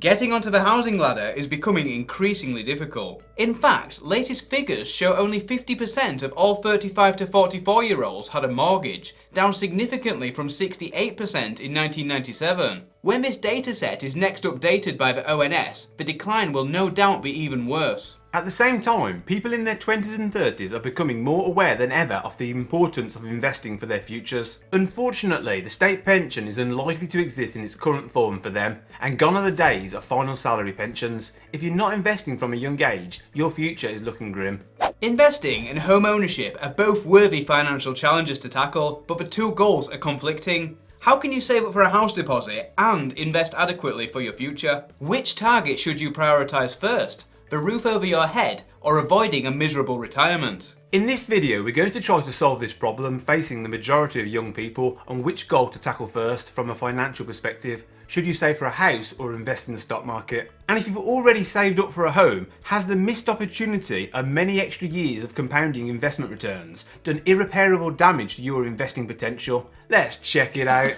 Getting onto the housing ladder is becoming increasingly difficult. In fact, latest figures show only 50% of all 35 to 44-year-olds had a mortgage, down significantly from 68% in 1997. When this dataset is next updated by the ONS, the decline will no doubt be even worse. At the same time, people in their 20s and 30s are becoming more aware than ever of the importance of investing for their futures. Unfortunately, the state pension is unlikely to exist in its current form for them, and gone are the days of final salary pensions. If you're not investing from a young age, your future is looking grim. Investing and home ownership are both worthy financial challenges to tackle, but the two goals are conflicting. How can you save up for a house deposit and invest adequately for your future? Which target should you prioritise first? The roof over your head or avoiding a miserable retirement? In this video, we're going to try to solve this problem facing the majority of young people on which goal to tackle first from a financial perspective. Should you save for a house or invest in the stock market? And if you've already saved up for a home, has the missed opportunity of many extra years of compounding investment returns done irreparable damage to your investing potential? Let's check it out.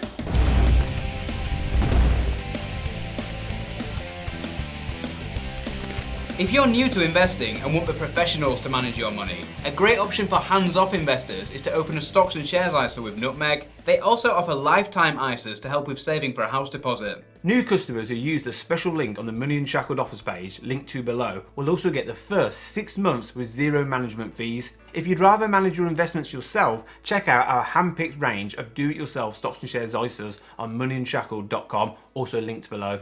If you're new to investing and want the professionals to manage your money, a great option for hands-off investors is to open a stocks and shares ISA with Nutmeg. They also offer lifetime ISAs to help with saving for a house deposit. New customers who use the special link on the Money Unshackled offers page, linked to below, will also get the first 6 months with zero management fees. If you'd rather manage your investments yourself, check out our hand-picked range of do-it-yourself stocks and shares ISAs on moneyunshackled.com, also linked below.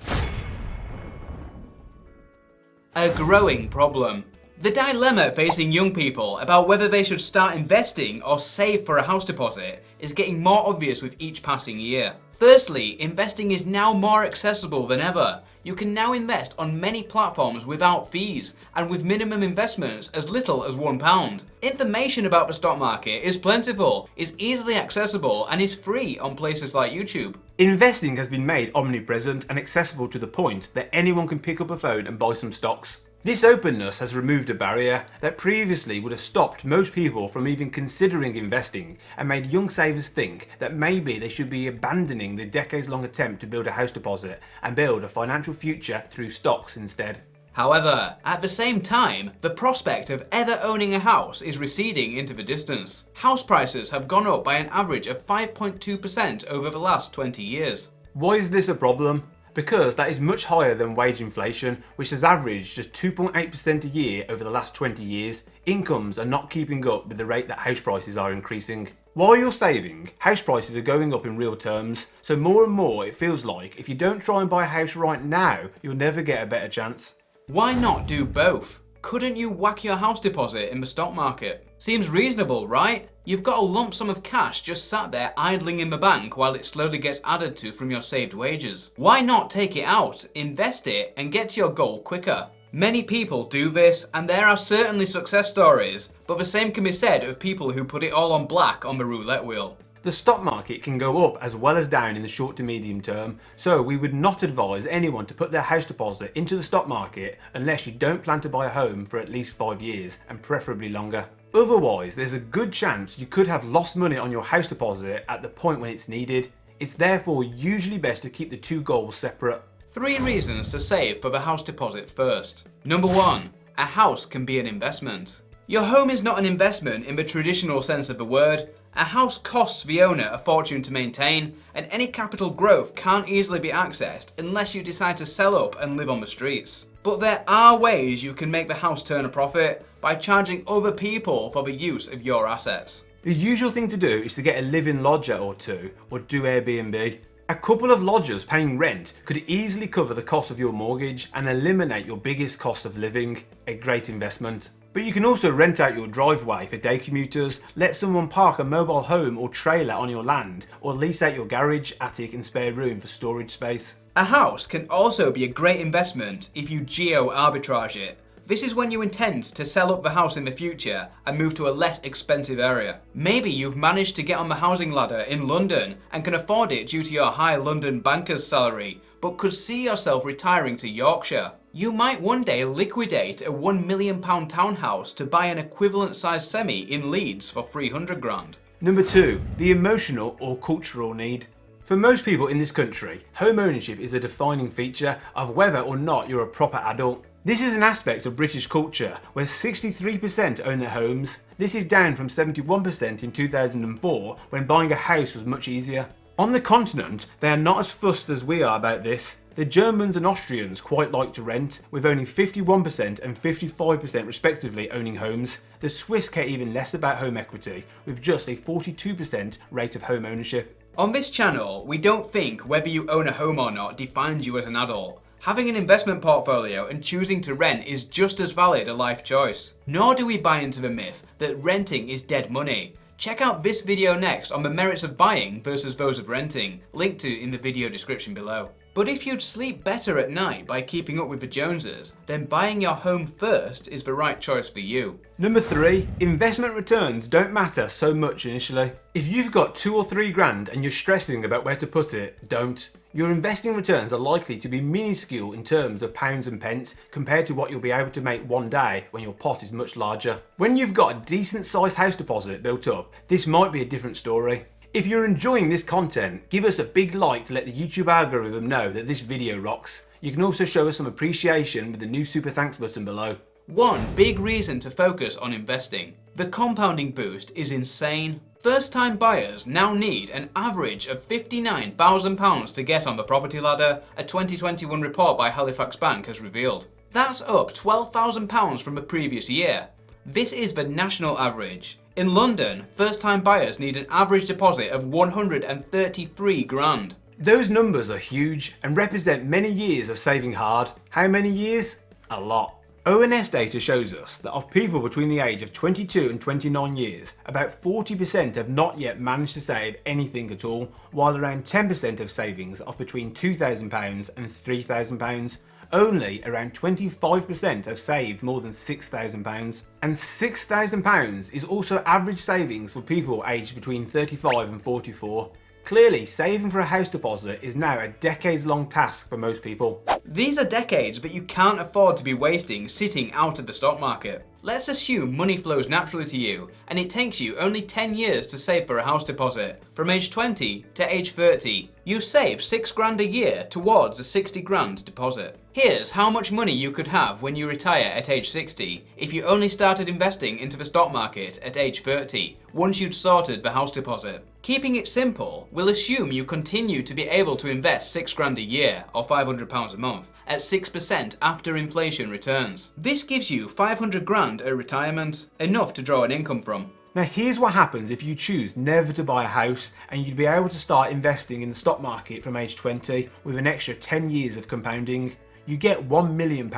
A growing problem. The dilemma facing young people about whether they should start investing or save for a house deposit is getting more obvious with each passing year. Firstly, investing is now more accessible than ever. You can now invest on many platforms without fees and with minimum investments as little as £1. Information about the stock market is plentiful, is easily accessible and is free on places like YouTube. Investing has been made omnipresent and accessible to the point that anyone can pick up a phone and buy some stocks. This openness has removed a barrier that previously would have stopped most people from even considering investing and made young savers think that maybe they should be abandoning the decades-long attempt to build a house deposit and build a financial future through stocks instead. However, at the same time, the prospect of ever owning a house is receding into the distance. House prices have gone up by an average of 5.2% over the last 20 years. Why is this a problem? Because that is much higher than wage inflation, which has averaged just 2.8% a year over the last 20 years. Incomes are not keeping up with the rate that house prices are increasing. While you're saving, house prices are going up in real terms, so more and more it feels like if you don't try and buy a house right now, you'll never get a better chance. Why not do both? Couldn't you whack your house deposit in the stock market? Seems reasonable, right? You've got a lump sum of cash just sat there idling in the bank while it slowly gets added to from your saved wages. Why not take it out, invest it, and get to your goal quicker? Many people do this, and there are certainly success stories, but the same can be said of people who put it all on black on the roulette wheel. The stock market can go up as well as down in the short to medium term, so we would not advise anyone to put their house deposit into the stock market unless you don't plan to buy a home for at least 5 years, and preferably longer. Otherwise, there's a good chance you could have lost money on your house deposit at the point when it's needed. It's therefore usually best to keep the two goals separate. 3 reasons to save for the house deposit first. Number 1. A house can be an investment. Your home is not an investment in the traditional sense of the word. A house costs the owner a fortune to maintain, and any capital growth can't easily be accessed unless you decide to sell up and live on the streets. But there are ways you can make the house turn a profit by charging other people for the use of your assets. The usual thing to do is to get a live-in lodger or two, or do Airbnb. A couple of lodgers paying rent could easily cover the cost of your mortgage and eliminate your biggest cost of living. A great investment. But you can also rent out your driveway for day commuters, let someone park a mobile home or trailer on your land, or lease out your garage, attic and spare room for storage space. A house can also be a great investment if you geo-arbitrage it. This is when you intend to sell up the house in the future and move to a less expensive area. Maybe you've managed to get on the housing ladder in London and can afford it due to your high London banker's salary, but could see yourself retiring to Yorkshire. You might one day liquidate a £1 million townhouse to buy an equivalent sized semi in Leeds for 300 grand. Number 2, the emotional or cultural need. For most people in this country, home ownership is a defining feature of whether or not you're a proper adult. This is an aspect of British culture where 63% own their homes. This is down from 71% in 2004 when buying a house was much easier. On the continent, they are not as fussed as we are about this. The Germans and Austrians quite like to rent, with only 51% and 55% respectively owning homes. The Swiss care even less about home equity, with just a 42% rate of home ownership. On this channel, we don't think whether you own a home or not defines you as an adult. Having an investment portfolio and choosing to rent is just as valid a life choice. Nor do we buy into the myth that renting is dead money. Check out this video next on the merits of buying versus those of renting, linked to in the video description below. But if you'd sleep better at night by keeping up with the Joneses, then buying your home first is the right choice for you. Number 3, investment returns don't matter so much initially. If you've got 2 or 3 grand and you're stressing about where to put it, don't. Your investing returns are likely to be minuscule in terms of pounds and pence compared to what you'll be able to make one day when your pot is much larger. When you've got a decent sized house deposit built up, this might be a different story. If you're enjoying this content, give us a big like to let the YouTube algorithm know that this video rocks. You can also show us some appreciation with the new super thanks button below. One big reason to focus on investing. The compounding boost is insane. First-time buyers now need an average of £59,000 to get on the property ladder, a 2021 report by Halifax Bank has revealed. That's up £12,000 from the previous year. This is the national average. In London, first-time buyers need an average deposit of 133 grand. Those numbers are huge and represent many years of saving hard. How many years? A lot. ONS data shows us that of people between the age of 22 and 29 years, about 40% have not yet managed to save anything at all, while around 10% of savings of between £2,000 and £3,000. Only around 25% have saved more than £6,000. And £6,000 is also average savings for people aged between 35 and 44. Clearly, saving for a house deposit is now a decades-long task for most people. These are decades that you can't afford to be wasting sitting out of the stock market. Let's assume money flows naturally to you, and it takes you only 10 years to save for a house deposit. From age 20 to age 30, you save 6 grand a year towards a 60 grand deposit. Here's how much money you could have when you retire at age 60 if you only started investing into the stock market at age 30, once you'd sorted the house deposit. Keeping it simple, we'll assume you continue to be able to invest 6 grand a year, or £500 a month, at 6% after inflation returns. This gives you 500 grand at retirement, enough to draw an income from. Now here's what happens if you choose never to buy a house and you'd be able to start investing in the stock market from age 20 with an extra 10 years of compounding. You get £1 million.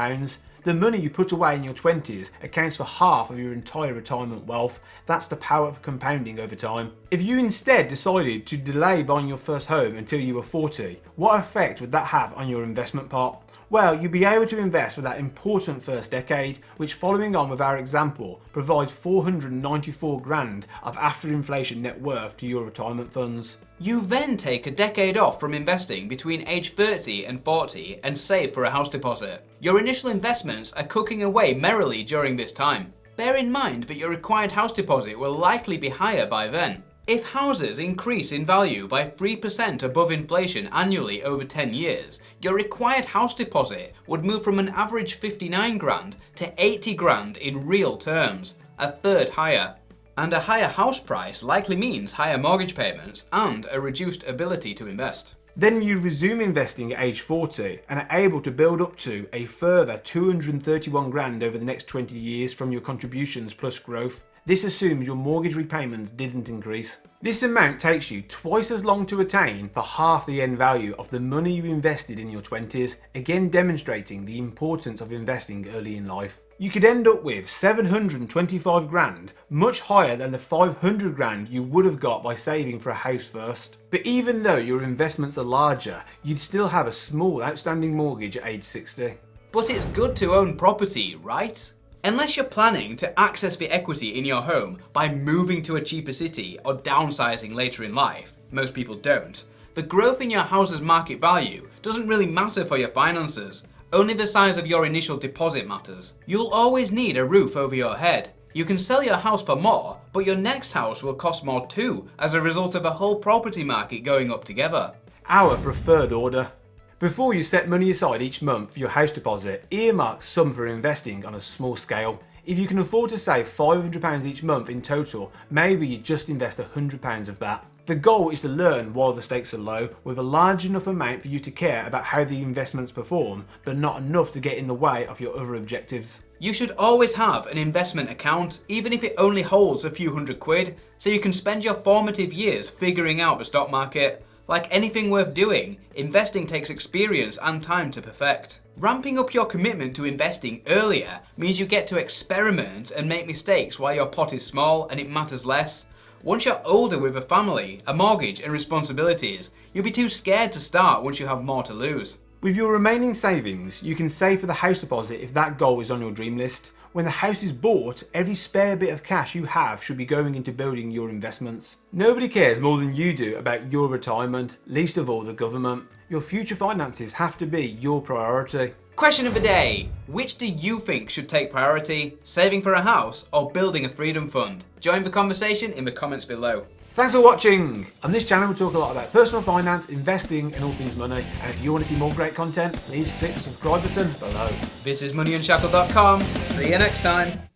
The money you put away in your 20s accounts for half of your entire retirement wealth. That's the power of compounding over time. If you instead decided to delay buying your first home until you were 40, what effect would that have on your investment pot? Well, you'll be able to invest for that important first decade, which, following on with our example, provides 494 grand of after inflation net worth to your retirement funds. You then take a decade off from investing between age 30 and 40 and save for a house deposit. Your initial investments are cooking away merrily during this time. Bear in mind that your required house deposit will likely be higher by then. If houses increase in value by 3% above inflation annually over 10 years, your required house deposit would move from an average 59 grand to 80 grand in real terms, a third higher. And a higher house price likely means higher mortgage payments and a reduced ability to invest. Then you resume investing at age 40 and are able to build up to a further 231 grand over the next 20 years from your contributions plus growth. This assumes your mortgage repayments didn't increase. This amount takes you twice as long to attain for half the end value of the money you invested in your 20s, again demonstrating the importance of investing early in life. You could end up with 725 grand, much higher than the 500 grand you would have got by saving for a house first. But even though your investments are larger, you'd still have a small outstanding mortgage at age 60. But it's good to own property, right? Unless you're planning to access the equity in your home by moving to a cheaper city or downsizing later in life, most people don't, the growth in your house's market value doesn't really matter for your finances. Only the size of your initial deposit matters. You'll always need a roof over your head. You can sell your house for more, but your next house will cost more too as a result of the whole property market going up together. our preferred order. Before you set money aside each month for your house deposit, earmark some for investing on a small scale. If you can afford to save £500 each month in total, maybe you just invest £100 of that. The goal is to learn while the stakes are low, with a large enough amount for you to care about how the investments perform, but not enough to get in the way of your other objectives. You should always have an investment account, even if it only holds a few £100, so you can spend your formative years figuring out the stock market. Like anything worth doing, investing takes experience and time to perfect. Ramping up your commitment to investing earlier means you get to experiment and make mistakes while your pot is small and it matters less. Once you're older with a family, a mortgage and responsibilities, you'll be too scared to start once you have more to lose. With your remaining savings, you can save for the house deposit if that goal is on your dream list. When the house is bought, every spare bit of cash you have should be going into building your investments. Nobody cares more than you do about your retirement, least of all the government. Your future finances have to be your priority. Question of the day. Which do you think should take priority? Saving for a house or building a freedom fund? Join the conversation in the comments below. Thanks for watching! On this channel we talk a lot about personal finance, investing and all things money. And if you want to see more great content, please click the subscribe button below. This is moneyunshackled.com. See you next time.